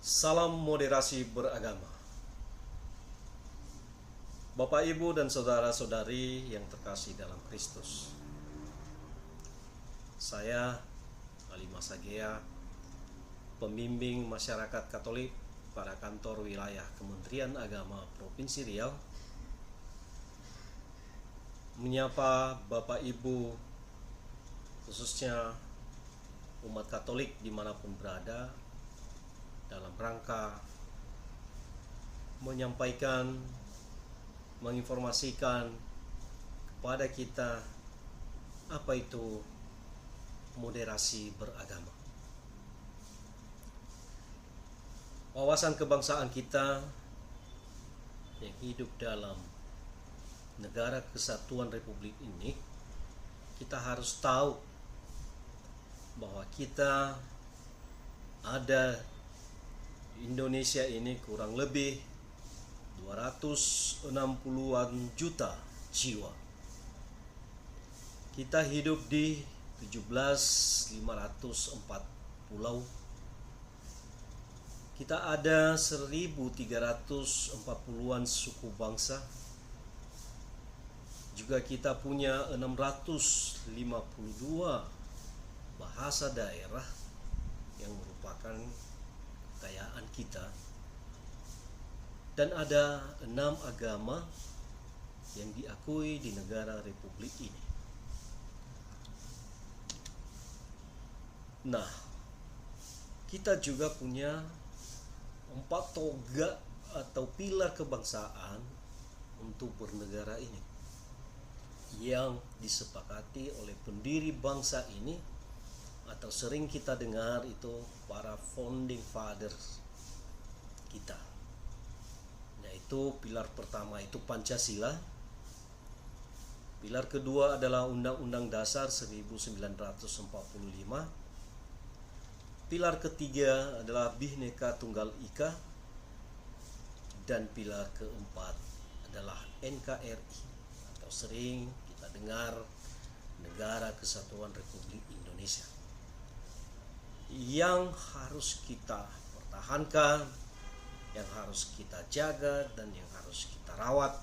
Salam moderasi beragama. Bapak, Ibu, dan saudara-saudari yang terkasih dalam Kristus. Saya Ali Masagea, pembimbing masyarakat Katolik pada kantor wilayah Kementerian Agama Provinsi Riau, menyapa Bapak Ibu, khususnya umat Katolik dimanapun berada, dalam rangka menyampaikan, menginformasikan kepada kita apa itu moderasi beragama. Wawasan kebangsaan kita yang hidup dalam negara kesatuan Republik ini, kita harus tahu bahwa kita ada Indonesia ini kurang lebih 260-an juta jiwa. Kita hidup di 17.504 pulau. Kita ada 1.340-an suku bangsa. Juga kita punya 652 bahasa daerah yang merupakan kekayaan kita, dan ada 6 agama yang diakui di negara Republik ini. Nah, kita juga punya 4 toga atau pilar kebangsaan untuk bernegara ini, yang disepakati oleh pendiri bangsa ini, atau sering kita dengar itu para founding fathers kita. Yaitu pilar pertama itu Pancasila, pilar kedua adalah Undang-Undang Dasar 1945, pilar ketiga adalah Bhinneka Tunggal Ika, dan pilar keempat adalah NKRI, atau sering kita dengar Negara Kesatuan Republik Indonesia, yang harus kita pertahankan, yang harus kita jaga, dan yang harus kita rawat.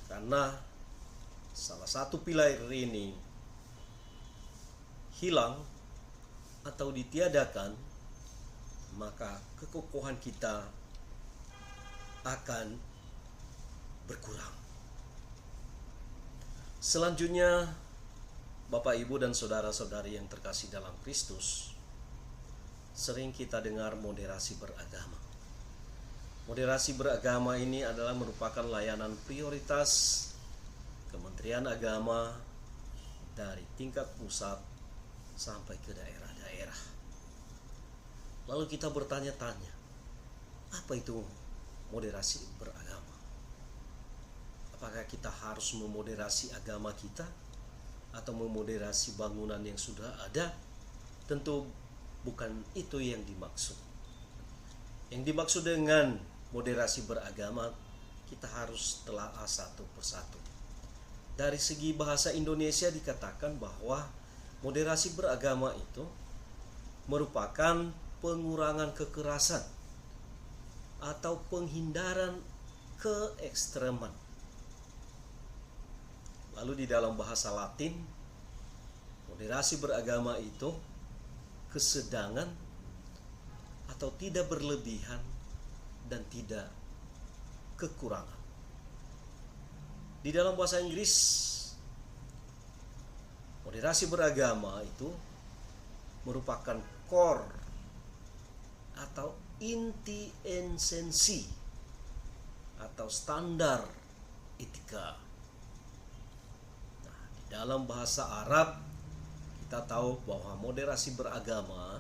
Karena salah satu pilar ini hilang atau ditiadakan, maka kekokohan kita akan berkurang. Selanjutnya, Bapak, Ibu, dan saudara-saudari yang terkasih dalam Kristus, sering kita dengar moderasi beragama. Moderasi beragama ini adalah merupakan layanan prioritas Kementerian Agama dari tingkat pusat sampai ke daerah-daerah. Lalu kita bertanya-tanya, apa itu moderasi beragama? Apakah kita harus memoderasi agama kita atau memoderasi bangunan yang sudah ada? Tentu bukan itu yang dimaksud. Yang dimaksud dengan moderasi beragama, kita harus telaah satu persatu. Dari segi bahasa Indonesia dikatakan bahwa moderasi beragama itu merupakan pengurangan kekerasan atau penghindaran keekstreman. Lalu di dalam bahasa Latin, moderasi beragama itu kesedangan atau tidak berlebihan dan tidak kekurangan. Di dalam bahasa Inggris, moderasi beragama itu merupakan core atau inti esensi atau standar etika. Nah, di dalam bahasa Arab kita tahu bahwa moderasi beragama,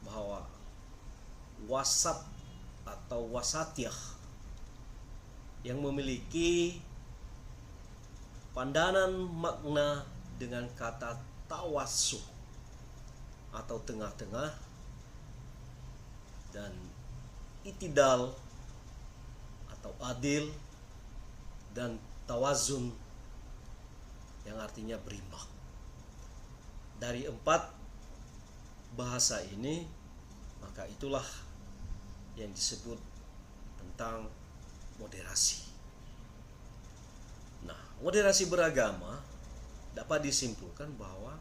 bahwa wasat atau wasatiyah yang memiliki pandangan makna dengan kata tawassuh atau tengah-tengah, dan itidal atau adil, dan tawazun yang artinya berimbang. Dari 4 bahasa ini, maka itulah yang disebut tentang moderasi. Nah, moderasi beragama dapat disimpulkan bahwa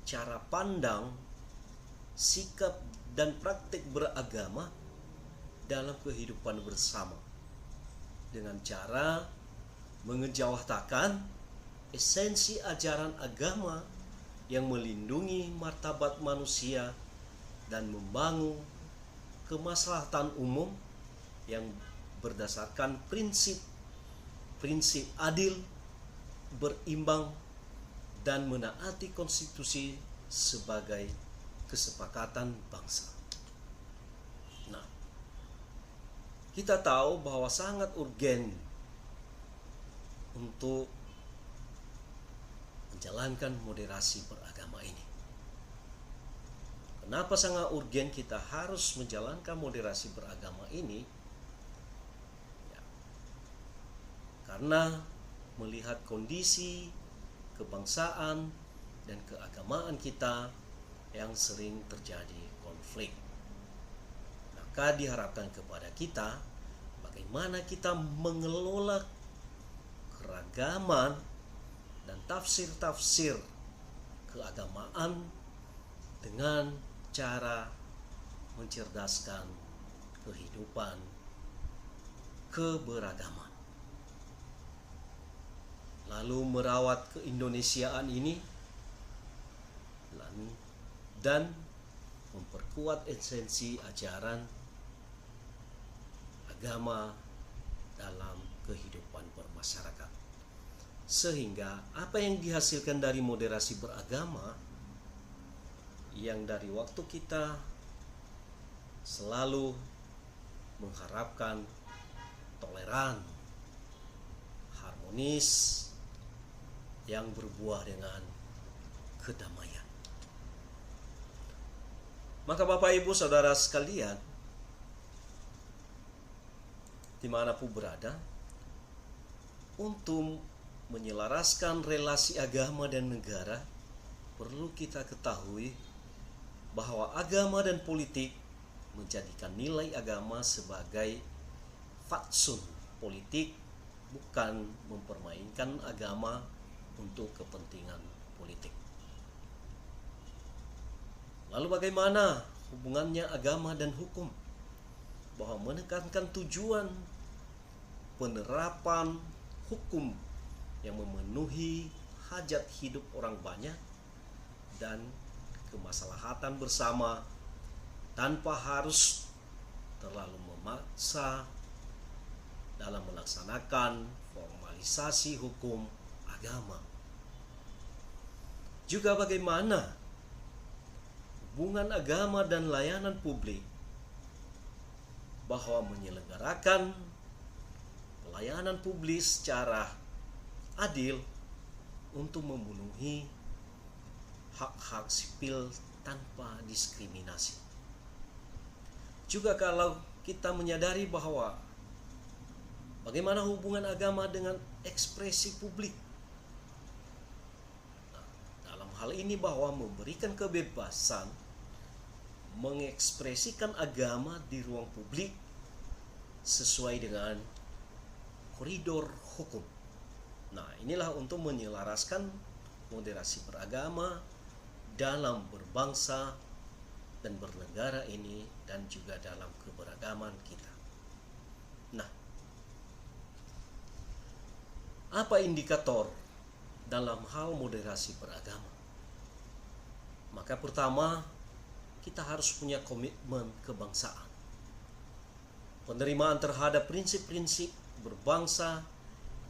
cara pandang, sikap, dan praktik beragama dalam kehidupan bersama dengan cara mengejawantahkan esensi ajaran agama yang melindungi martabat manusia dan membangun kemaslahatan umum yang berdasarkan prinsip adil, berimbang, dan menaati konstitusi sebagai kesepakatan bangsa. Nah, kita tahu bahwa sangat urgen untuk menjalankan moderasi beragama ini. Kenapa sangat urgen kita harus menjalankan moderasi beragama ini? Ya, karena melihat kondisi kebangsaan dan keagamaan kita yang sering terjadi konflik, maka diharapkan kepada kita bagaimana kita mengelola keragaman dan tafsir-tafsir keagamaan dengan cara mencerdaskan kehidupan keberagaman, lalu merawat keindonesiaan ini dan memperkuat esensi ajaran agama dalam kehidupan bermasyarakat. Sehingga apa yang dihasilkan dari moderasi beragama, yang dari waktu kita selalu mengharapkan toleran, harmonis, yang berbuah dengan kedamaian. Maka Bapak Ibu Saudara sekalian, dimanapun berada, untuk menyelaraskan relasi agama dan negara, perlu kita ketahui bahwa agama dan politik menjadikan nilai agama sebagai fatsun politik, bukan mempermainkan agama untuk kepentingan politik. Lalu bagaimana hubungannya agama dan hukum? Bahwa menekankan tujuan penerapan hukum yang memenuhi hajat hidup orang banyak dan kemaslahatan bersama tanpa harus terlalu memaksa dalam melaksanakan formalisasi hukum agama. Juga bagaimana hubungan agama dan layanan publik, bahwa menyelenggarakan pelayanan publik secara adil untuk memenuhi hak-hak sipil tanpa diskriminasi. Juga kalau kita menyadari bahwa bagaimana hubungan agama dengan ekspresi publik. Nah, dalam hal ini bahwa memberikan kebebasan mengekspresikan agama di ruang publik sesuai dengan koridor hukum. Nah, inilah untuk menyelaraskan moderasi beragama dalam berbangsa dan bernegara ini, dan juga dalam keberagaman kita. Nah, apa indikator dalam hal moderasi beragama? Maka pertama, kita harus punya komitmen kebangsaan. Penerimaan terhadap prinsip-prinsip berbangsa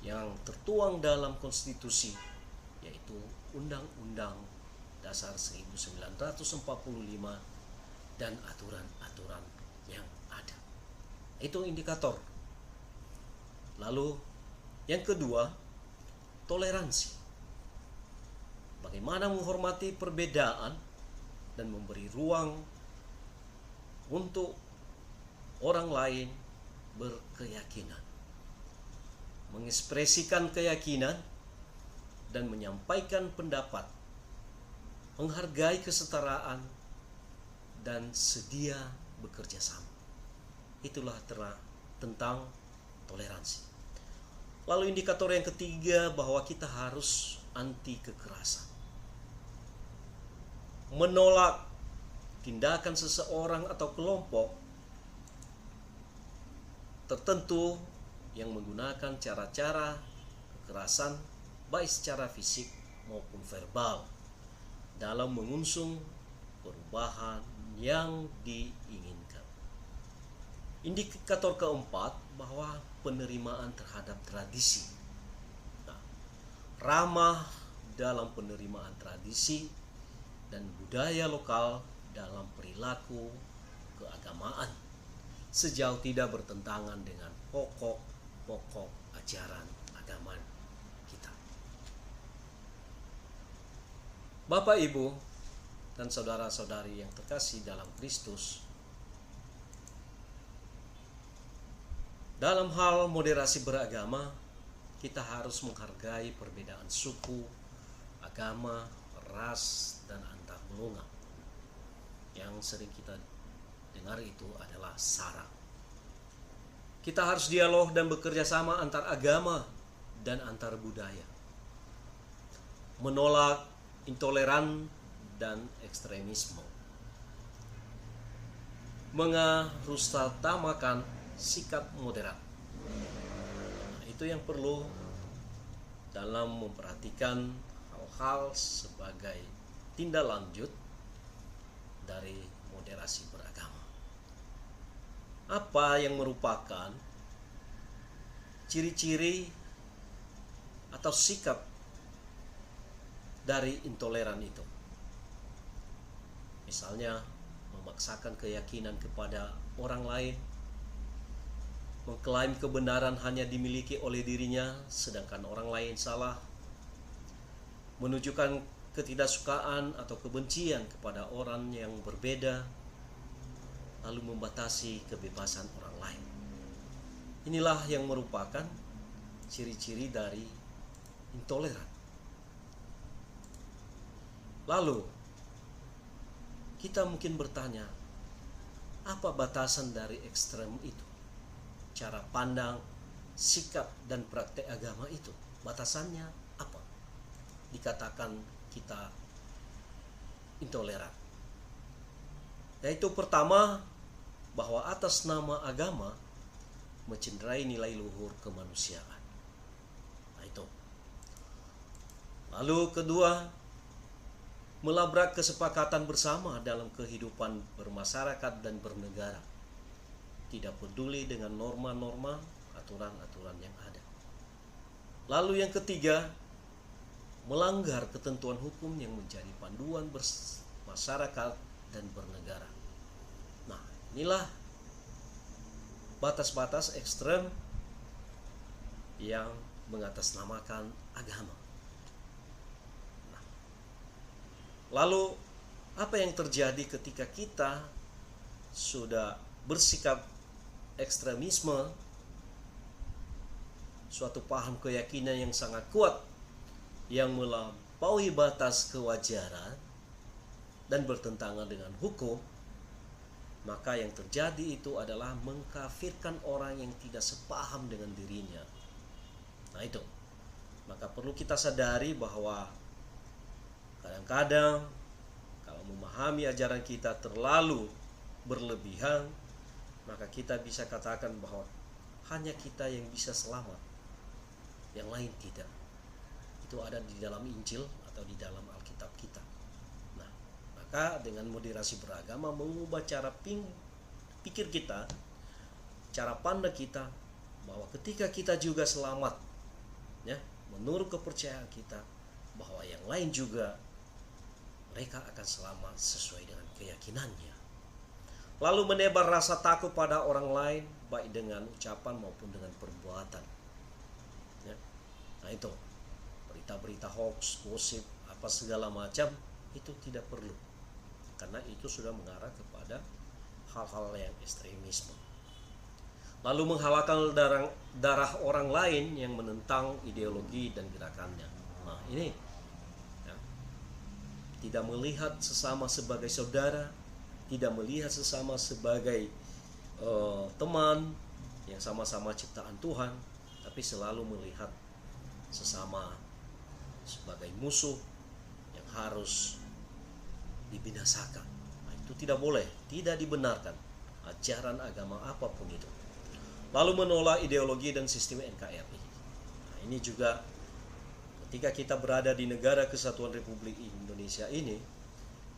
yang tertuang dalam konstitusi, yaitu Undang-Undang Dasar 1945 dan aturan-aturan yang ada. Itu indikator. Lalu yang kedua, toleransi. Bagaimana menghormati perbedaan dan memberi ruang untuk orang lain berkeyakinan, mengekspresikan keyakinan dan menyampaikan pendapat, menghargai kesetaraan dan sedia bekerja sama. itulah tentang toleransi. Lalu indikator yang ketiga bahwa kita harus anti kekerasan. Menolak tindakan seseorang atau kelompok tertentu yang menggunakan cara-cara kekerasan baik secara fisik maupun verbal dalam mengusung perubahan yang diinginkan. Indikator keempat bahwa penerimaan terhadap tradisi. Nah, ramah dalam penerimaan tradisi dan budaya lokal dalam perilaku keagamaan sejauh tidak bertentangan dengan pokok-pokok ajaran agama kita. Bapak, Ibu, dan saudara-saudari yang terkasih dalam Kristus, dalam hal moderasi beragama, kita harus menghargai perbedaan suku, agama, ras, dan antar golongan. Yang sering kita dengar itu adalah SARA. Kita harus dialog dan bekerja sama antar agama dan antar budaya. Menolak intoleran dan ekstremisme. Mengharusutamakan sikap moderat. Nah, itu yang perlu dalam memperhatikan hal-hal sebagai tindak lanjut dari moderasi beragama. Apa yang merupakan ciri-ciri atau sikap dari intoleran itu? Misalnya memaksakan keyakinan kepada orang lain, mengklaim kebenaran hanya dimiliki oleh dirinya sedangkan orang lain salah, menunjukkan ketidaksukaan atau kebencian kepada orang yang berbeda, lalu membatasi kebebasan orang lain. Inilah yang merupakan ciri-ciri dari intoleran. Lalu kita mungkin bertanya, apa batasan dari ekstrem itu? Cara pandang, sikap, dan praktek agama itu, batasannya apa? Dikatakan kita intoleran. Yaitu pertama, bahwa atas nama agama mencederai nilai luhur kemanusiaan. Nah, itu. Lalu kedua, melabrak kesepakatan bersama dalam kehidupan bermasyarakat dan bernegara. Tidak peduli dengan norma-norma, aturan-aturan yang ada. Lalu yang ketiga, melanggar ketentuan hukum yang menjadi panduan bermasyarakat dan bernegara. Nah, inilah batas-batas ekstrem yang mengatasnamakan agama. Nah, lalu apa yang terjadi ketika kita sudah bersikap ekstremisme, suatu paham keyakinan yang sangat kuat yang melampaui batas kewajaran dan bertentangan dengan hukum, maka yang terjadi itu adalah mengkafirkan orang yang tidak sepaham dengan dirinya. Nah, itu. Maka perlu kita sadari bahwa kadang-kadang kalau memahami ajaran kita terlalu berlebihan, maka kita bisa katakan bahwa hanya kita yang bisa selamat, yang lain tidak. Itu ada di dalam Injil atau di dalam Alkitab kita. Nah, maka dengan moderasi beragama mengubah cara pikir kita, cara pandang kita, bahwa ketika kita juga selamat, ya, menurut kepercayaan kita, bahwa yang lain juga mereka akan selamat sesuai dengan keyakinannya. Lalu menebar rasa takut pada orang lain, baik dengan ucapan maupun dengan perbuatan. Ya. Nah, itu berita-berita hoax, gosip, apa segala macam itu tidak perlu, karena itu sudah mengarah kepada hal-hal yang ekstremisme. Lalu menghalalkan darah orang lain yang menentang ideologi dan gerakannya. Nah, ini ya, tidak melihat sesama sebagai saudara, tidak melihat sesama sebagai teman yang sama-sama ciptaan Tuhan, tapi selalu melihat sesama sebagai musuh yang harus dibinasakan. Nah, itu tidak boleh, tidak dibenarkan ajaran agama apapun itu. Lalu menolak ideologi dan sistem NKRI. Nah, ini juga ketika kita berada di negara kesatuan Republik Indonesia ini,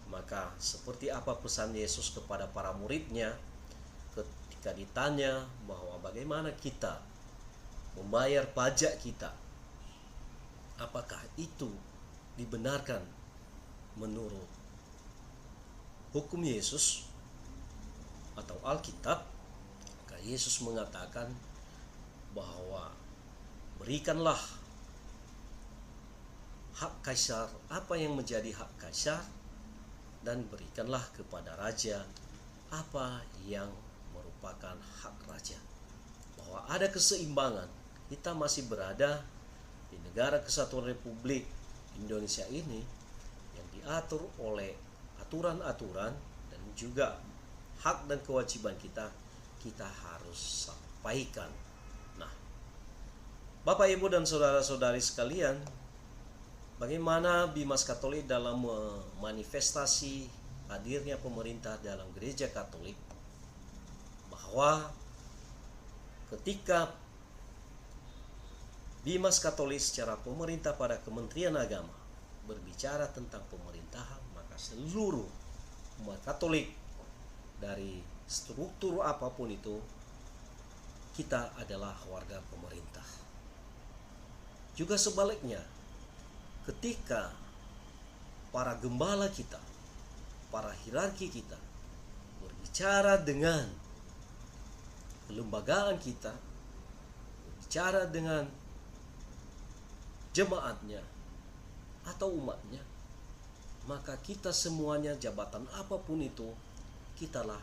maka seperti apa pesan Yesus kepada para muridnya ketika ditanya bahwa bagaimana kita membayar pajak kita, apakah itu dibenarkan menurut hukum Yesus atau Alkitab? Maka Yesus mengatakan bahwa berikanlah hak kaisar apa yang menjadi hak kaisar, dan berikanlah kepada raja apa yang merupakan hak raja. Bahwa ada keseimbangan. Kita masih berada di negara kesatuan Republik Indonesia ini yang diatur oleh aturan-aturan dan juga hak dan kewajiban kita harus sampaikan. Nah, Bapak, Ibu, dan saudara-saudari sekalian, bagaimana Bimas Katolik dalam memanifestasi hadirnya pemerintah dalam gereja Katolik, bahwa ketika Bimas Katolik secara pemerintah pada Kementerian Agama berbicara tentang pemerintahan, maka seluruh umat Katolik dari struktur apapun itu, kita adalah warga pemerintah. Juga sebaliknya, ketika para gembala kita, para hierarki kita berbicara dengan kelembagaan kita, berbicara dengan jemaatnya atau umatnya, maka kita semuanya, jabatan apapun itu, kitalah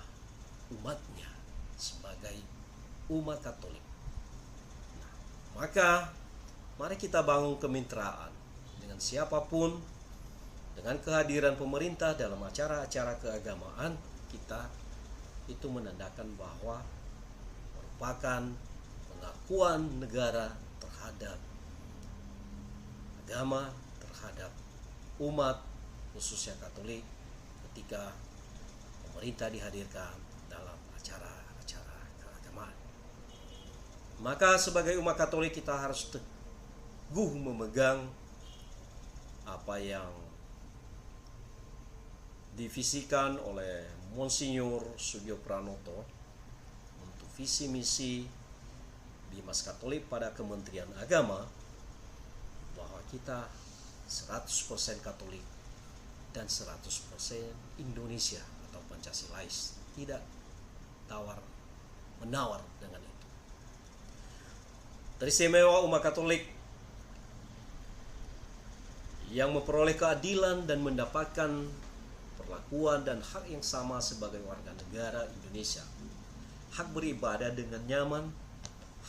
umatnya sebagai umat Katolik. Nah, maka mari kita bangun kemitraan dengan siapapun, dengan kehadiran pemerintah dalam acara-acara keagamaan kita. Itu menandakan bahwa merupakan pengakuan negara terhadap agama, terhadap umat khususnya Katolik, ketika pemerintah dihadirkan dalam acara-acara keagamaan. Maka sebagai umat Katolik kita harus teguh memegang apa yang divisikan oleh Monsinyur Sugio Pranoto untuk visi misi Bimas Katolik pada Kementerian Agama, bahwa kita 100% Katolik dan 100% Indonesia atau Pancasilais, tidak tawar menawar dengan itu. Teristimewa umat Katolik yang memperoleh keadilan dan mendapatkan perlakuan dan hak yang sama sebagai warga negara Indonesia. Hak beribadah dengan nyaman,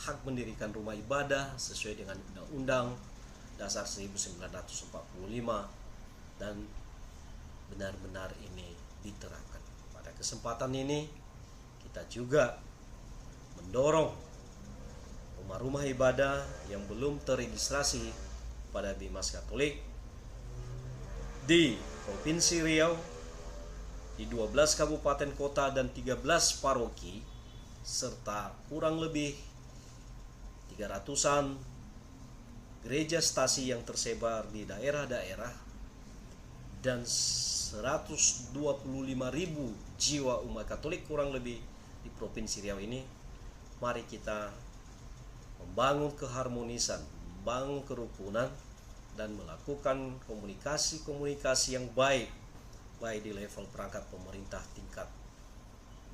hak mendirikan rumah ibadah sesuai dengan Undang-Undang Dasar 1945, dan benar-benar ini diterapkan. Pada kesempatan ini kita juga mendorong rumah-rumah ibadah yang belum terregistrasi pada Bimas Katolik di Provinsi Riau, di 12 kabupaten kota dan 13 paroki, serta kurang lebih 300-an gereja stasi yang tersebar di daerah-daerah, dan 125.000 jiwa umat Katolik kurang lebih di Provinsi Riau ini. Mari kita membangun keharmonisan, membangun kerukunan, dan melakukan komunikasi yang baik di level perangkat pemerintah tingkat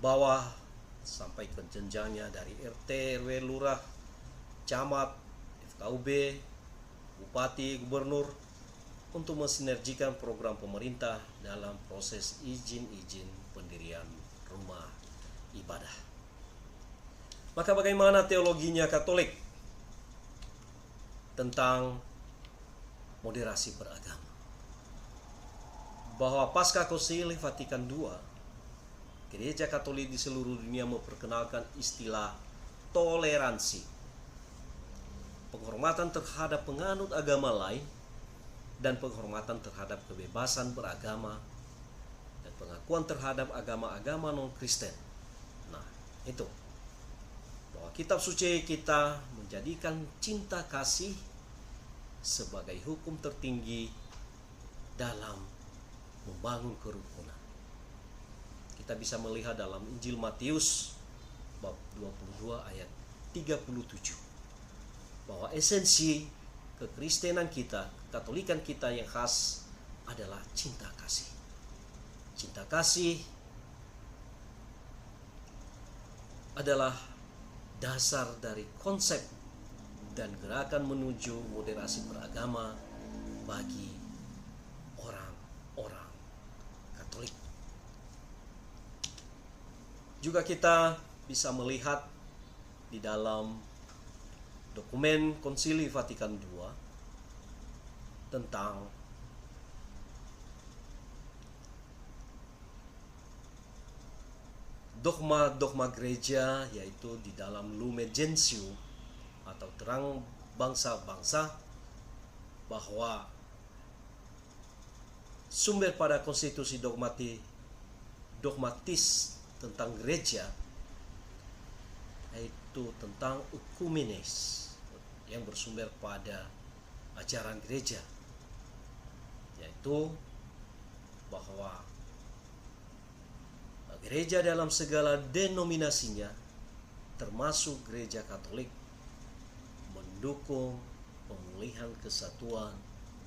bawah sampai ke jenjangnya dari RT, RW, lurah, camat, FKUB, bupati, gubernur, untuk mensinergikan program pemerintah dalam proses izin pendirian rumah ibadah. Maka bagaimana teologinya Katolik tentang moderasi beragama? Bahwa pasca Konsili Vatikan II, Gereja Katolik di seluruh dunia memperkenalkan istilah toleransi, penghormatan terhadap penganut agama lain, dan penghormatan terhadap kebebasan beragama, dan pengakuan terhadap agama-agama non-Kristen. Nah, itu bahwa kitab suci kita menjadikan cinta kasih sebagai hukum tertinggi dalam membangun kerukunan. Kita bisa melihat dalam Injil Matius bab 22 ayat 37 bahwa esensi kekristenan kita, kekatolikan kita yang khas adalah cinta kasih. Cinta kasih adalah dasar dari konsep dan gerakan menuju moderasi beragama bagi orang-orang Katolik. Juga kita bisa melihat di dalam dokumen Konsili Vatikan II tentang dogma-dogma gereja, yaitu di dalam Lumen Gentium atau terang bangsa-bangsa, bahwa sumber pada konstitusi dogmatis tentang gereja yaitu tentang ekumenes yang bersumber pada ajaran gereja, yaitu bahwa gereja dalam segala denominasinya termasuk gereja Katolik mendukung pemulihan kesatuan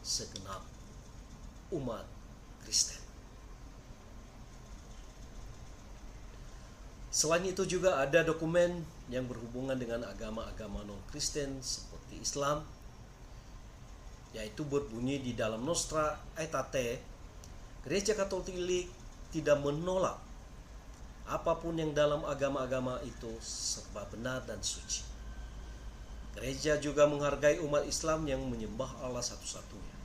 segenap umat Kristen. Selain itu juga ada dokumen yang berhubungan dengan agama-agama non-Kristen seperti Islam, yaitu berbunyi di dalam Nostra Aetate, Gereja Katolik tidak menolak apapun yang dalam agama-agama itu serba benar dan suci. Gereja juga menghargai umat Islam yang menyembah Allah satu-satunya,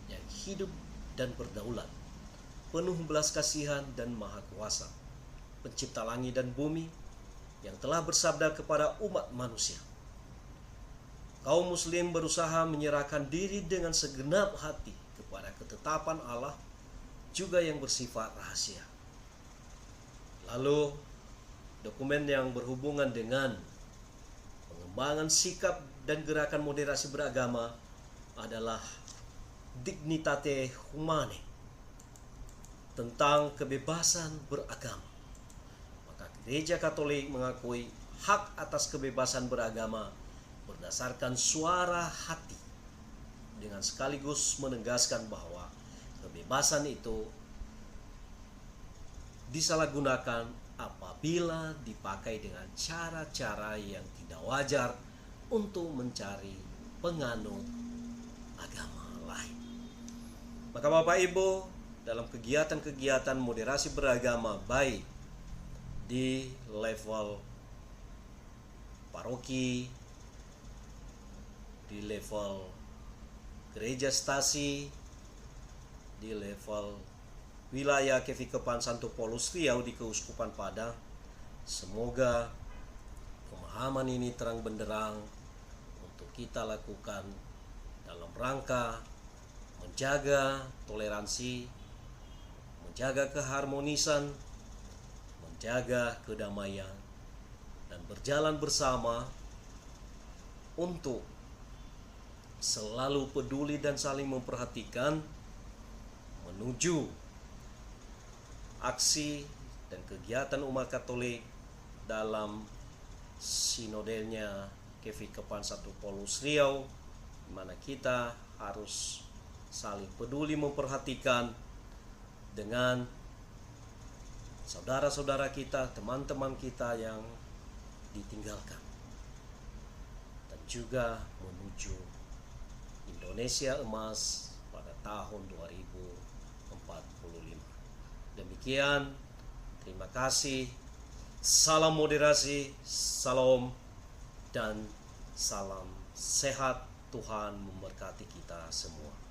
yang hidup dan berdaulat, penuh belas kasihan dan maha kuasa, pencipta langit dan bumi, yang telah bersabda kepada umat manusia, kaum muslim berusaha menyerahkan diri dengan segenap hati kepada ketetapan Allah, juga yang bersifat rahasia. Lalu dokumen yang berhubungan dengan pengembangan sikap dan gerakan moderasi beragama adalah Dignitate Humanae, tentang kebebasan beragama. Maka Gereja Katolik mengakui hak atas kebebasan beragama berdasarkan suara hati, dengan sekaligus menegaskan bahwa kebebasan itu disalahgunakan apabila dipakai dengan cara-cara yang tidak wajar untuk mencari penganut agama lain. Maka Bapak Ibu, dalam kegiatan-kegiatan moderasi beragama, baik di level paroki, di level gereja stasi, di level wilayah Kevikepan Santo Paulus Riau di Keuskupan Padang, semoga pemahaman ini terang benderang untuk kita lakukan dalam rangka menjaga toleransi, menjaga keharmonisan, menjaga kedamaian, dan berjalan bersama untuk selalu peduli dan saling memperhatikan menuju aksi dan kegiatan umat Katolik dalam sinodenya Kevikepan Santo Paulus Riau, di mana kita harus saling peduli memperhatikan dengan saudara-saudara kita, teman-teman kita yang ditinggalkan, dan juga menuju Indonesia emas pada tahun 2045. Demikian, terima kasih, salam moderasi, salam, dan salam sehat. Tuhan memberkati kita semua.